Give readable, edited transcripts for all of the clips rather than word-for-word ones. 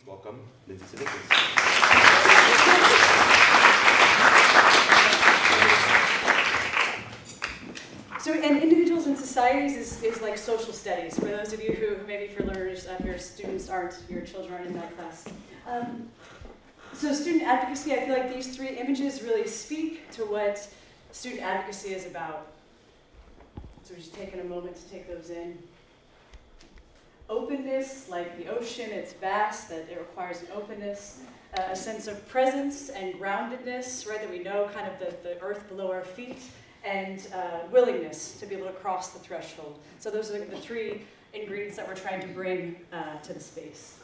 welcome Lindsay Sudeikis. So, and individuals and societies is like social studies. For those of you who, maybe for learners, your students aren't, your children aren't in that class. So student advocacy, I feel like these three images really speak to what student advocacy is about. So we're just taking a moment to take those in. Openness, like the ocean, it's vast, that it requires an openness. A sense of presence and groundedness, right, that we know kind of the earth below our feet. And willingness to be able to cross the threshold. So those are the three ingredients that we're trying to bring to the space.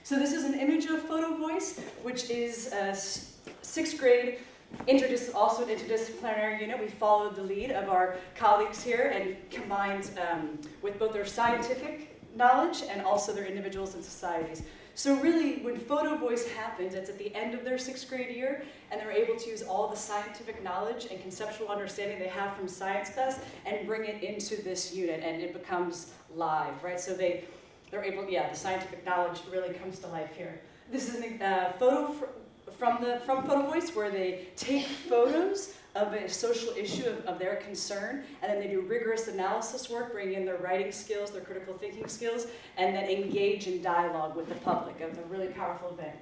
So this is an image of Photovoice, which is a sixth grade, also an interdisciplinary unit. We followed the lead of our colleagues here and combined with both their scientific knowledge and also their individuals and societies. So really, when Photovoice happens, it's at the end of their sixth grade year, and they're able to use all the scientific knowledge and conceptual understanding they have from science class and bring it into this unit, and it becomes live, right? So they're able, the scientific knowledge really comes to life here. This is a photo from Photovoice where they take photos of a social issue of their concern, and then they do rigorous analysis work, bring in their writing skills, their critical thinking skills, and then engage in dialogue with the public. It's a really powerful event.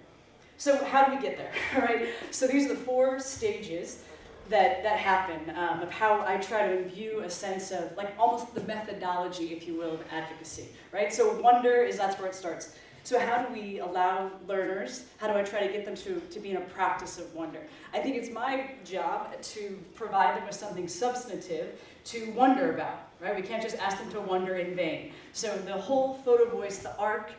So how do we get there, right? So these are the 4 stages that happen of how I try to imbue a sense of, like, almost the methodology, if you will, of advocacy, right? So wonder that's where it starts. So how do we allow learners, how do I try to get them to be in a practice of wonder? I think it's my job to provide them with something substantive to wonder about, right? We can't just ask them to wonder in vain. So the whole Photovoice, the arc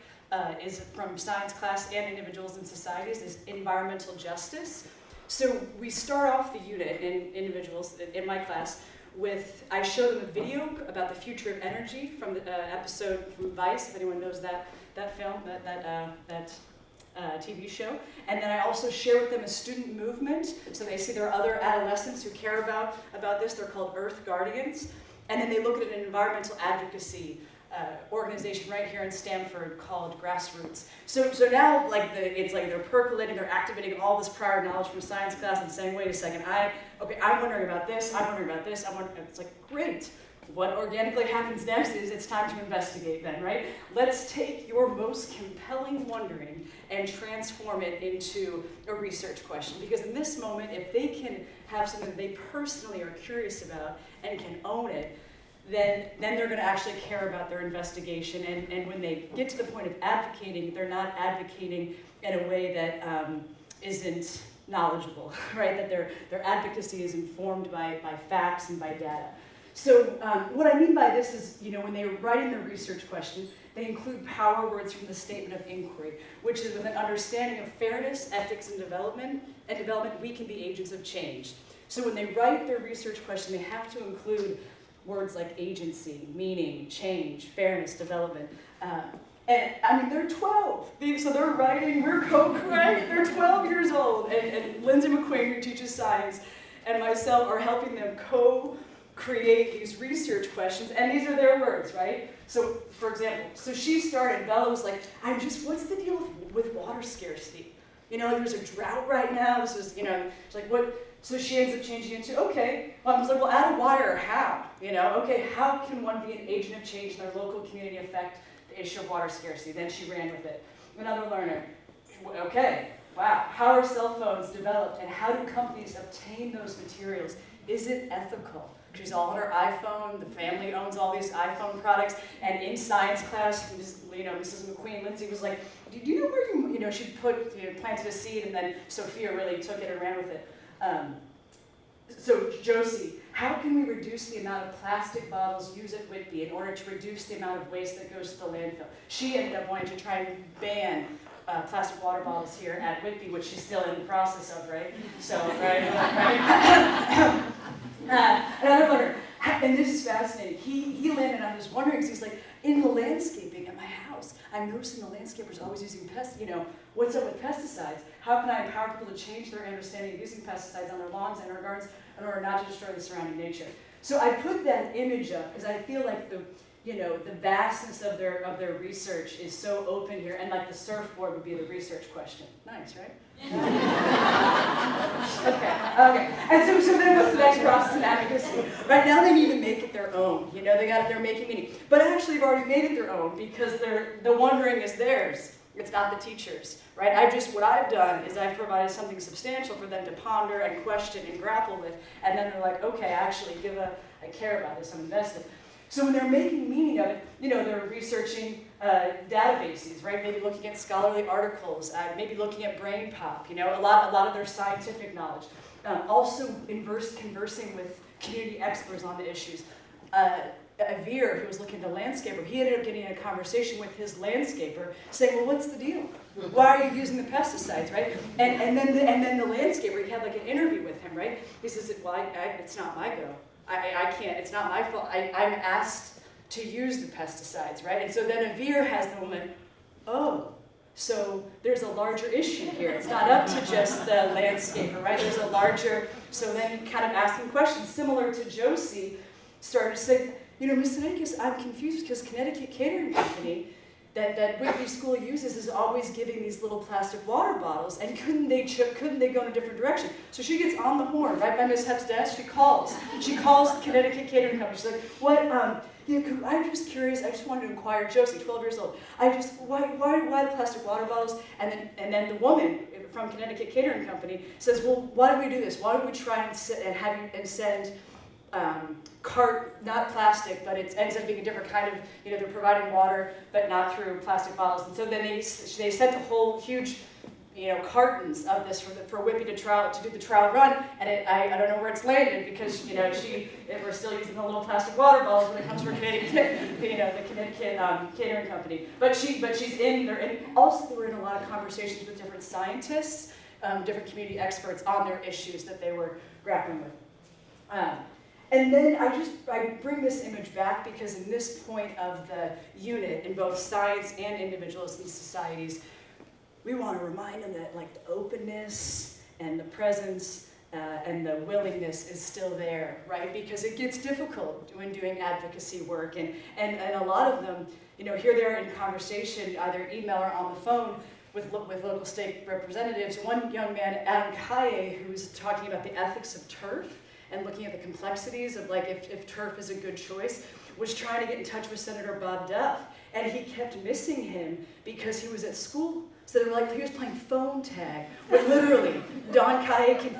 is from science class and individuals and societies, is environmental justice. So we start off the unit in individuals, in my class, I show them a video about the future of energy from the episode from Vice, if anyone knows that film, that TV show. And then I also share with them a student movement, so they see there are other adolescents who care about this. They're called Earth Guardians. And then they look at an environmental advocacy organization right here in Stamford called Grassroots. So now it's like they're percolating, they're activating all this prior knowledge from science class and saying, wait a second, I'm wondering about this, it's like, great. What organically happens next is it's time to investigate then, right? Let's take your most compelling wondering and transform it into a research question. Because in this moment, if they can have something that they personally are curious about and can own it, then they're going to actually care about their investigation. And when they get to the point of advocating, they're not advocating in a way that isn't knowledgeable, right? That their advocacy is informed by facts and by data. So what I mean by this is, when they're writing their research question, they include power words from the statement of inquiry, which is with an understanding of fairness, ethics, and development, we can be agents of change. So when they write their research question, they have to include words like agency, meaning, change, fairness, development. And I mean, they're 12, so they're writing, we're co-writing, they're 12 years old. And Lindsay McQueen, who teaches science, and myself are helping them co-create these research questions, and these are their words, right? So, for example, she started, Bella was like, what's the deal with water scarcity? There's a drought right now, this was, she's like, what? So she ends up changing into, okay, I was like, well, add a why or how, okay, how can one be an agent of change in their local community affect the issue of water scarcity? Then she ran with it. Another learner, okay, wow, how are cell phones developed and how do companies obtain those materials? Is it ethical? She's all on her iPhone, the family owns all these iPhone products, and in science class, Mrs. McQueen, Lindsay was like, do you know where she planted a seed, and then Sophia really took it and ran with it. So Josie, how can we reduce the amount of plastic bottles used at Whitby in order to reduce the amount of waste that goes to the landfill? She ended up wanting to try and ban plastic water bottles here at Whitby, which she's still in the process of, right? So, right? Another learner, and this is fascinating, he landed on this wondering, because he's like, in the landscaping at my house, I'm noticing the landscapers always using what's up with pesticides? How can I empower people to change their understanding of using pesticides on their lawns and their gardens in order not to destroy the surrounding nature? So I put that image up because I feel like the vastness of their research is so open here, and like the surfboard would be the research question. Nice, right? Okay. And so then what's the next process in advocacy? Right now they need to make it their own. They're making meaning. But actually they've already made it their own because the wondering is theirs. It's not the teachers, right? What I've done is I've provided something substantial for them to ponder and question and grapple with, and then they're like, okay, actually I care about this, I'm invested. So when they're making meaning of it, they're researching databases, right? Maybe looking at scholarly articles, maybe looking at brain pop, a lot of their scientific knowledge. Also conversing with community experts on the issues. Avir, who was looking at the landscaper, he ended up getting in a conversation with his landscaper, saying, well, what's the deal? Why are you using the pesticides, right? And then the landscaper, he had like an interview with him, right? He says, well, it's not my go. I can't, it's not my fault. I'm asked to use the pesticides, right? And so then Avir has the woman, oh, so there's a larger issue here. It's not up to just the landscaper, right? There's a larger, so then he kind of asked him questions similar to Josie, started to say, Ms. Sudeikis, I'm confused because Connecticut Catering Company that Whitby School uses is always giving these little plastic water bottles, and couldn't they go in a different direction? So she gets on the horn, right by Ms. Hepp's desk, she calls the Connecticut Catering Company. She's like, what, I'm just curious, I just wanted to inquire, Josie, 12 years old, why the plastic water bottles? And then the woman from Connecticut Catering Company says, well, why don't we do this? Why don't we try and send not plastic, but it ends up being a different kind of, they're providing water, but not through plastic bottles. And so then they sent a whole huge, cartons of this for Whitby to do the trial run, and I don't know where it's landed because, we're still using the little plastic water bottles when it comes from Connecticut, the Connecticut Catering Company. But she's in, also we're in a lot of conversations with different scientists, different community experts on their issues that they were grappling with. And then I bring this image back because in this point of the unit in both science and individualist societies, we want to remind them that like the openness and the presence and the willingness is still there, right? Because it gets difficult when doing advocacy work, and a lot of them, here they are in conversation, either email or on the phone, with local state representatives. One young man, advocay, who was talking about the ethics of turf, and looking at the complexities of like if turf is a good choice, was trying to get in touch with Senator Bob Duff, and he kept missing him because he was at school. So they were like, he was playing phone tag with literally, Don Kaye, you can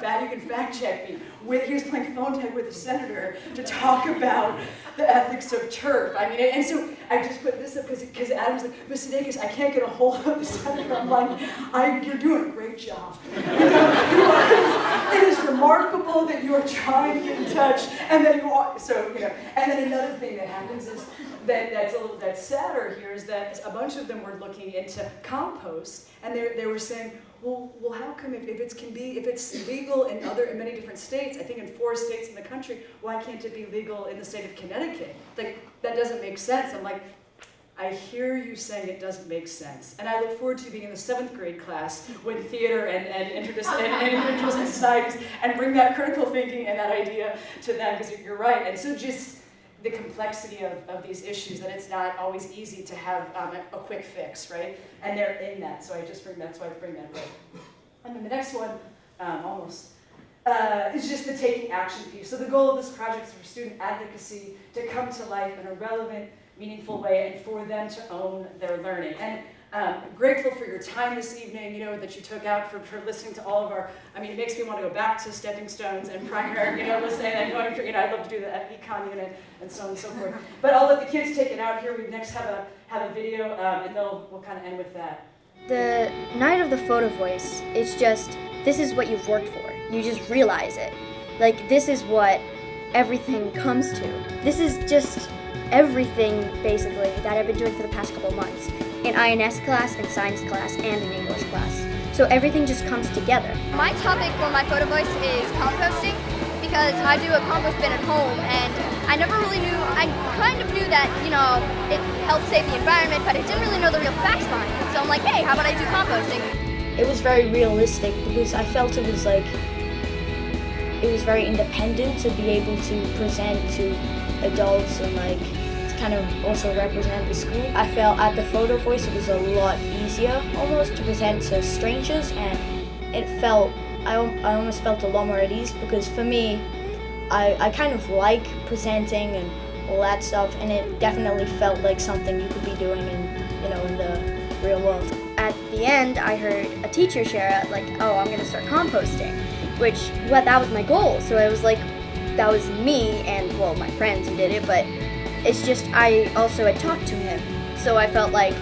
fact check me, he was playing phone tag with the senator to talk about the ethics of turf. I mean, and so I just put this up because Adam's like, Ms. Sudeikis, I can't get a hold of the senator. I'm like, you're doing a great job. It is remarkable that you are trying to get in touch, and that you are, and then another thing that happens is, that's sadder here is that a bunch of them were looking into compost, and they were saying, well, how come if it's legal in many different states, I think in 4 states in the country, why can't it be legal in the state of Connecticut? Like, that doesn't make sense. I'm like, I hear you saying it doesn't make sense, and I look forward to being in the 7th grade class with theater and individuals and societies, and bring that critical thinking and that idea to them, because you're right. And so just the complexity of these issues, that it's not always easy to have a quick fix, right? And they're in that, so that's why I bring that up. And then the next one, is just the taking action piece. So the goal of this project is for student advocacy to come to life in a relevant, meaningful way, and for them to own their learning. And grateful for your time this evening, that you took out for listening to all of our, it makes me want to go back to stepping stones and primary, listening and going through, I'd love to do the econ unit and so on and so forth. But I'll let the kids take it out here. We next have a video, and we'll kind of end with that. The night of the Photovoice, it's just, this is what you've worked for. You just realize it. Like, this is what everything comes to. This is just everything, basically, that I've been doing for the past couple months. In INS class, in science class, and in English class. So everything just comes together. My topic for my Photovoice is composting, because I do a compost bin at home, and I never really knew, I kind of knew that, it helped save the environment, but I didn't really know the real facts behind it. So I'm like, hey, how about I do composting? It was very realistic, because I felt it was very independent to be able to present to adults and kind of also represent the school. I felt at the Photovoice it was a lot easier almost to present to strangers, and I almost felt a lot more at ease, because for me, I kind of like presenting and all that stuff, and it definitely felt like something you could be doing in the real world. At the end, I heard a teacher share it, like, oh, I'm gonna start composting, which, that was my goal. So it was like, that was me and, well, my friends who did it, but it's just, I also had talked to him. So I felt like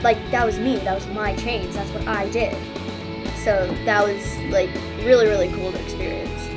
that was me, that was my change, that's what I did. So that was like really, really cool to experience.